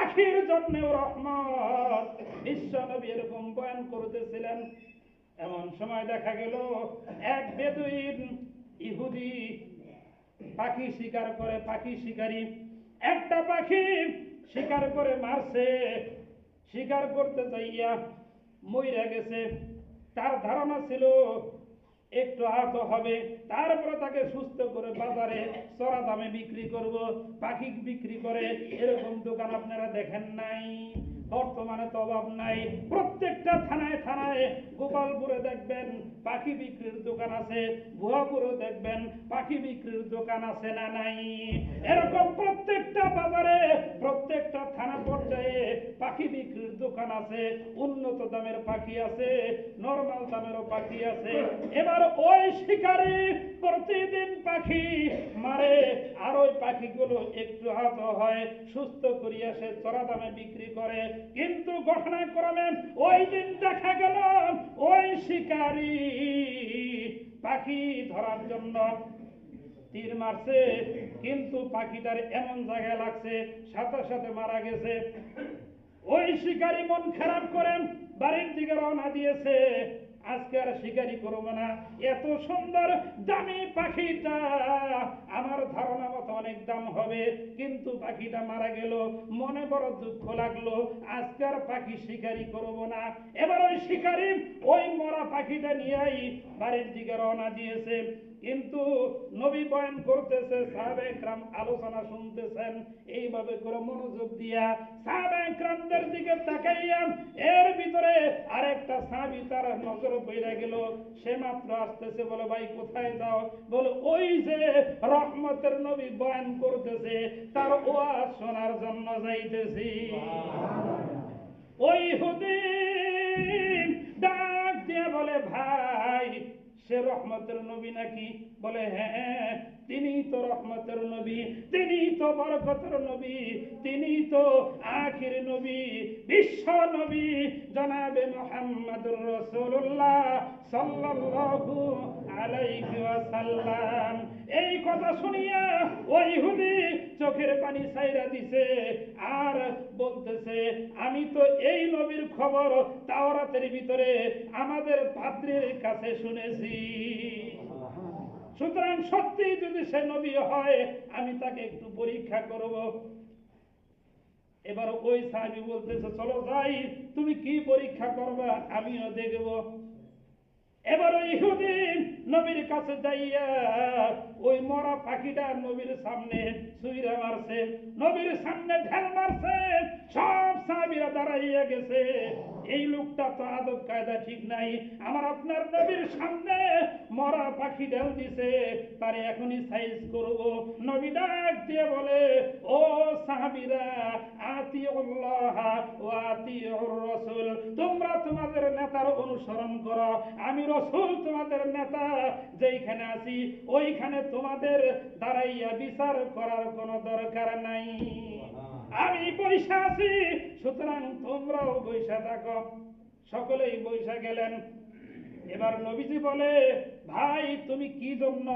পাখির জন্য রহমত। বিশ্ব নবী এরকম বয়ান করতেছিলেন। এমন সময় দেখা গেল এক বেদুইন ইহুদি পাখি শিকার করে, পাখি শিকারী একটা পাখি শিকার করে মারছে। শিকার করতে যাইয়া মইরা গেছে। তার ধারণা ছিল একটু আহত হবে, তারপরে তাকে সুস্থ করে বাজারে চড়া দামে বিক্রি করব। পাখি বিক্রি করে এরকম দোকান আপনারা দেখেন নাই? বর্তমানে তো অভাব নাই। প্রত্যেকটা থানায় থানায়, গোপালপুরে দেখবেন পাখি বিক্রির দোকান আছে, ভুয়াপুরে দেখবেন পাখি বিক্রির দোকান আছে না নাই? এরকম প্রত্যেকটা বাজারে, প্রত্যেকটা থানা পর্যায়ে পাখি বিক্রির দোকান আছে। উন্নত দামের পাখি আছে, নরমাল দামেরও পাখি আছে। এবার ওই শিকারী প্রতিদিন পাখি মারে, আর ওই পাখিগুলো একটু আহত হয়, সুস্থ করিয়া সে চড়া দামে বিক্রি করে। কিন্তু ঘটনাক্রমে ওই দিন দেখা গেল ওই শিকারী পাখি ধরার জন্য তীর মারছে, কিন্তু পাখিটার এমন জায়গায় লাগছে সাথে সাথে মারা গেছে। ওই শিকারী মন খারাপ করে বাড়ির দিকে রওনা দিয়েছে। আজকে আর শিকারি করবো না, এত সুন্দর দামি পাখিটা আমার ধারণা মতো অনেক দাম হবে, কিন্তু পাখিটা মারা গেল, মনে বড় দুঃখ লাগলো। আজকে আর পাখি শিকারি করবো না। এবার ওই শিকারি ওই মরা পাখিটা নিয়েই বাড়ির দিকে রওনা দিয়েছে। কিন্তু নবী বয়ান করতেছে, সাহাবায়ে কেরাম আলোচনা শুনতেছেন। এইভাবে করে মনোযোগ দিয়া সাহাবায়ে কেরামদের দিকে তাকাইয়া এর ভিতরে আরেকটা সাহাবী তার নজর পড়ে গেল। সে মাত্র আসতেছে, বলে ভাই কোথায় যাও? বলে ওই যে রহমতের নবী বয়ান করতেছে তার ওয়াজ শোনার জন্য যাইতেছি। ওই ইহুদি ডাক দিয়া বলে, ভাই সে রহমতের নবী নাকি? বলে হ্যাঁ, তিনি তো রহমতের নবী, তিনি তো বরকতের নবী, তিনি তো আখির নবী, বিশ্ব নবী জনাবে মুহাম্মদুর রাসূলুল্লাহ সাল্লাল্লাহু আলাইহি ওয়াসাল্লাম। এই কথা শুনিয়া ওই ইহুদি চোখের পানি ছাইরা দিছে, আর বলতেছে, আমি তো এই নবীর খবর তাওরাতের ভিতরে আমাদের পাদ্রীর কাছে শুনেছি। সুতরাং সত্যি যদি সে নবী হয়, আমি তাকে একটু পরীক্ষা করব। এবার ওই সাহাবী বলতেছে, চলো যাই, তুমি কি পরীক্ষা করবা আমিও দেখব। এবার ওই ইহুদি নবীর কাছে যাইয়া ওই মরা পাখিটা নবীর সামনে ছুঁইরা মারছে, নবীর সামনে ঢেল মারছে। সব সাহাবীরা দাঁড়াইয়া গেছে। এই লোকটা তো আদব কায়দা ঠিক নাই, আমার আপনার নবীর সামনে মরা পাখি ঢেল দিছে, তারে এখনই সাইজ করব। নবী ডাক দিয়ে বলে, ও সাহাবীরা, আতিউল্লাহ ওয়া আতিউর রাসূল, তোমরা তোমাদের নেতার অনুসরণ করো। আমি রাসূল তোমাদের নেতা, যেইখানে আছি ওইখানে তোমাদের দাঁড়াইয়া বিচার করার কোনো দরকার নাই। আমি বৈশা আছি, সুতরাং তোমরাও বৈশা থাকো। সকলেই বৈশা গেলেন। এবার নবীজি বলে, ভাই তুমি কি জন্য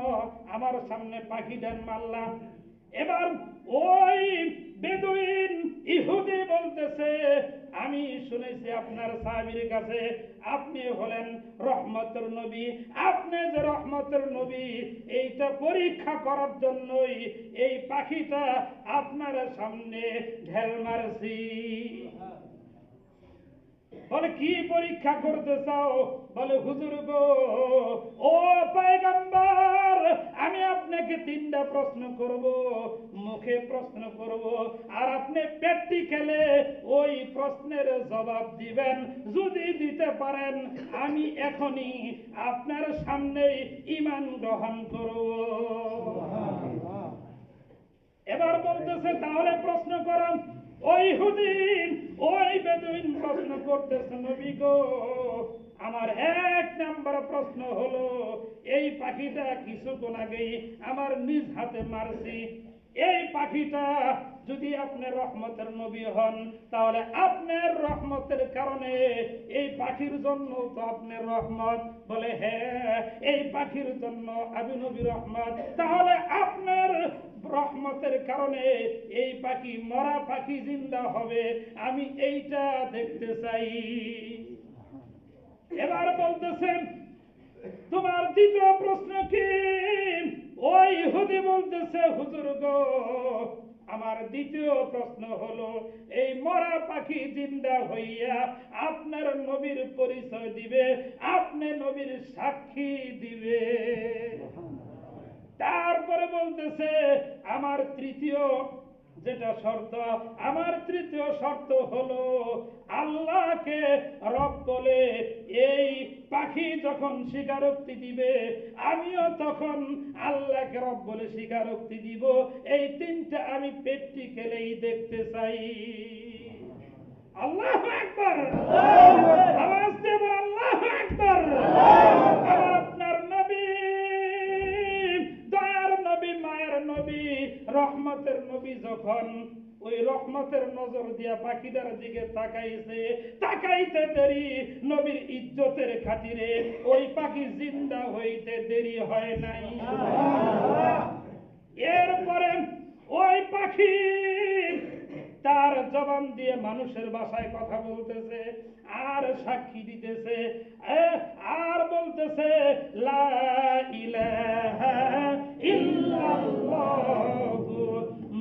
আমার সামনে পাখি ডান মারলা? এবার ওই বেদুইন ইহুদি বলতেছে, আমি শুনেছি আপনার সাহাবীর কাছে আপনি হলেন রহমতের নবী, আপনি যে রহমতের নবী এইটা পরীক্ষা করার জন্যই এই পাখিটা আপনার সামনে ঢেল মারছি। বলে কি পরীক্ষা করতে চাও? বলে হুজুর গো, ও পয়গম্বর, আমি আপনাকে তিনটা প্রশ্ন করব, মুখে প্রশ্ন করব, আর আপনি প্র্যাকটিক্যালে ওই প্রশ্নের জবাব দিবেন। যদি দিতে পারেন আমি এখনই আপনার সামনেই ঈমান গ্রহণ করব। এবার বলতেছে, তাহলে প্রশ্ন করেন। ওই হুদিন ওই বেদুইন প্রশ্ন করতেছে, নবী গো, আমার এক নাম্বার প্রশ্ন হলো, এই পাখিটা কিছুক্ষণ আগেই আমার নিজ হাতে মারছি, এই পাখিটা যদি আপনি রহমতের নবী হন তাহলে আপনার রহমতের কারণে এই পাখির জন্য তো আপনার রহমত। বলে হ্যাঁ, এই পাখির জন্য আমি নবী রহমত। তাহলে আপনার রহমতের কারণে এই পাখি, মরা পাখি জিন্দা হবে, আমি এইটা দেখতে চাই। এবার বলতেছেন তোমার দ্বিতীয় প্রশ্ন কি? ওই ইহুদি বলতেছে হুজুর গো, আমার দ্বিতীয় প্রশ্ন হলো এই মরা পাখি জিন্দা হইয়া আপনার নবীর পরিচয় দিবে, আপনি নবীর সাক্ষী দিবে। তারপরে বলতেছে আমার তৃতীয় যেটা শর্ত, আমার তৃতীয় শর্ত হলো আল্লাহকে রব বলে এই পাখি যখন স্বীকারোক্তি দিবে আমিও তখন আল্লাহকে রব বলে স্বীকারোক্তি দিব। এই তিনটা আমি প্র্যাকটিক্যালি দেখতে চাই। আল্লাহু আকবার, আওয়াজ দেব আল্লাহু আকবার। আপনার নবী, দয়ার নবী, মায়ের নবী, রহমতের নবী যখন ওই রহমতের নজর দিয়া পাখিটার দিকে তাকাইছে, তাকাইতে দেরি নবীর ইজ্জতের খাতিরে ওই পাখি জিন্দা হইতে দেরি হয় নাই। এরপরে ওই পাখি তার জবান দিয়ে মানুষের ভাষায় কথা বলতেছে আর সাক্ষী দিতেছে আর বলতেছে লা ইলাহা ইল্লাল্লাহু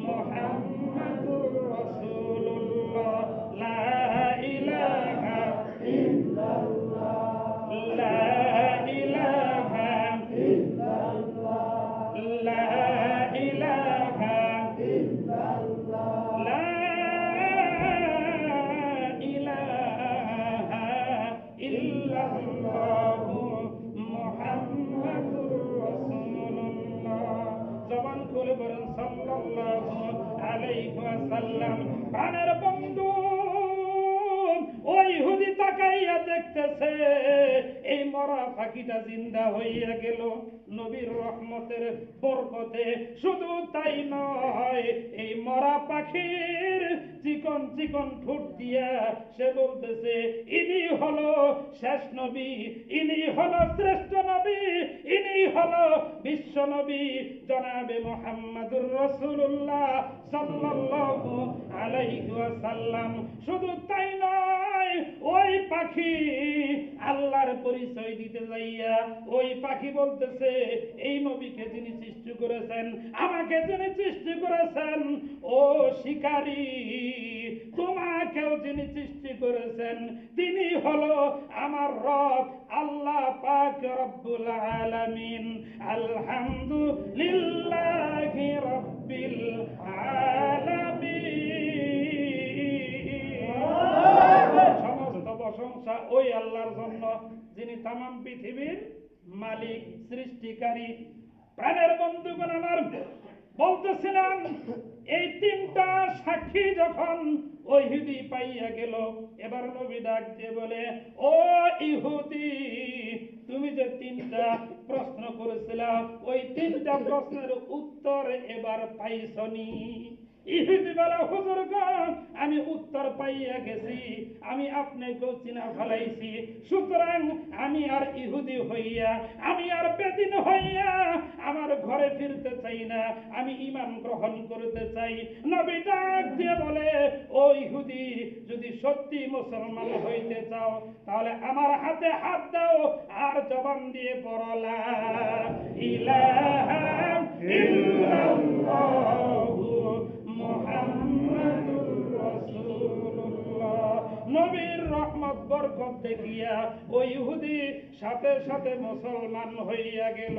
মুহাম্মাদুর রাসূলুল্লাহ, লা ইলাহা ইল্লাল্লাহ, লা ইলাহা ইল্লাল্লাহ, লা ইলাহা ইল্লাল্লাহ, লা ইলাহা ইল্লাল্লাহু মুহাম্মাদুর রাসূলুল্লাহ। জবান খুলে বলেন সাল্লাল্লাহু আলাইহি ওয়াসাল্লাম। প্রাণের বন্ধু, ওই ইহুদি তাকাইয়া দেখতেছে এই মরা পাখিটা জিন্দা হইয়া গেল নবীর রহমতের বরকতে। শুধু তাই নয়, এই মরা পাখির চিকন চিকন ঠোঁট দিয়া সে বলতেছে ইনি হলো শেষ নবী, ইনি হলো শ্রেষ্ঠ নবী, ইনি হলো বিশ্ব নবী জনাবে মুহাম্মাদুর রাসূলুল্লাহ সাল্লাল্লাহু আলাইহি ওয়াসাল্লাম। শুধু তাই নয়, ওই পাখি আল্লাহর পরিচয় দিতে যাইয়া ওই পাখি বলতেছে এই নবীকে যিনি সৃষ্টি করেছেন, আমাকে যিনি সৃষ্টি করেছেন, ও শিকারী তোমাকেও যিনি সৃষ্টি করেছেন তিনি হলো আমার রব আল্লাহ পাক রব্বুল আলামিন। আলহামদুলিল্লাহি রাব্বিল আলামিন। সমস্ত প্রশংসা ওই আল্লাহর জন্য যিনি তামাম পৃথিবীর মালিক, সৃষ্টিকারী। প্রাণের বন্ধুগণ আমার, বলতেছিলাম এই তিনটা সাক্ষী যখন ওই ইহুদি পাইয়া গেল, এবার নবী ডাক দিয়ে বলে ও ইহুদি, তুমি যে তিনটা প্রশ্ন করেছিলা ওই তিনটা প্রশ্নের উত্তর এবার পাইছনি। ইহুদি বলে হুজুর গো, আমি উত্তর পাইয়া গেছি, আমি আপনাকেও চিনা ফেলাইছি, সুতরাং আমি আর ইহুদি হইয়া, আমি আর বেদিন হইয়া আমার ঘরে ফিরতে চাই না, আমি ঈমান গ্রহণ করতে চাই। নবী ডাক দিয়ে বলে ও ইহুদি, যদি সত্যি মুসলমান হইতে চাও তাহলে আমার হাতে হাত দাও আর জবান দিয়ে পড়ো লা ইলাহা ইল্লাল্লাহু মুহাম্মাদুর রাসূলুল্লাহ। নবীর রহমত বরকত দেখিয়া ওই ইহুদি সাথে সাথে মুসলমান হইয়া গেল।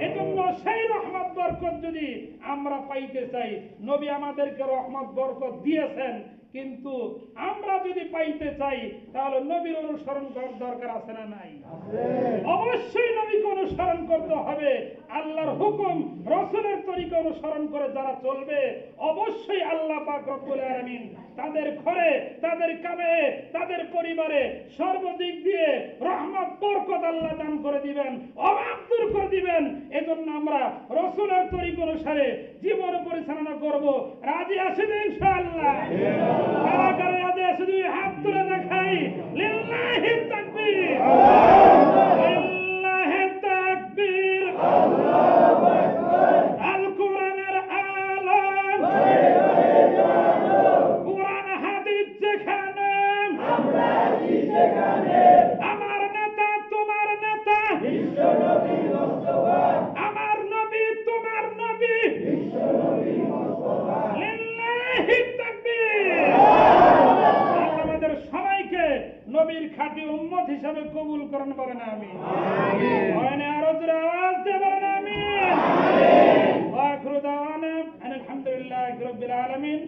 এজন্য সেই রহমত বরকত যদি আমরা পাইতে চাই, নবী আমাদেরকে রহমত বরকত দিয়েছেন, কিন্তু আমরা যদি পাইতে চাই তাহলে নবীর অনুসরণ করার দরকার আছে না নাই? অবশ্যই নবীকে অনুসরণ করতে হবে। আল্লাহর হুকুম রাসূলের তরিকা অনুসরণ করে যারা চলবে অবশ্যই আল্লাহ পাক পাক রব্বুল আলামিন তাদের ঘরে, তাদের কামে, তাদের পরিবারে সর্বদিক দিয়ে রহমত বরকত আল্লাহ দান করে দিবেন, অভাব দূর করে দিবেন। এজন্য আমরা রাসূলের তরিক অনুসারে জীবন পরিচালনা করব। রাজি আছেন ইনশাআল্লাহ? কারা কারা রাজি আছে দুই হাত তুলে দেখাই। লিল্লাহি তাকবীর, লিল্লাহি তাকবীর, আল্লাহু আকবার। আল কোরআনের আলম, কোরআন হাদিস যেখানে, আমরা আছি সেখানে। আমার নেতা তোমার নেতা, বিশ্ব নবী মুস্তাফা। আমার নবী তোমার নবী, বিশ্ব নবী মুস্তাফা। লিল্লাহি তাকবীর। আল্লাহ আমাদের সবাইকে নবীর খাঁটি উম্মত হিসাবে কবুল করেন, বলেন আমিন। আমিন। আরো জোরে আওয়াজ দিয়ে বলেন আমিন। ওয়া আখিরু দাওয়ানা আলহামদুলিল্লাহি রাব্বিল আলামিন।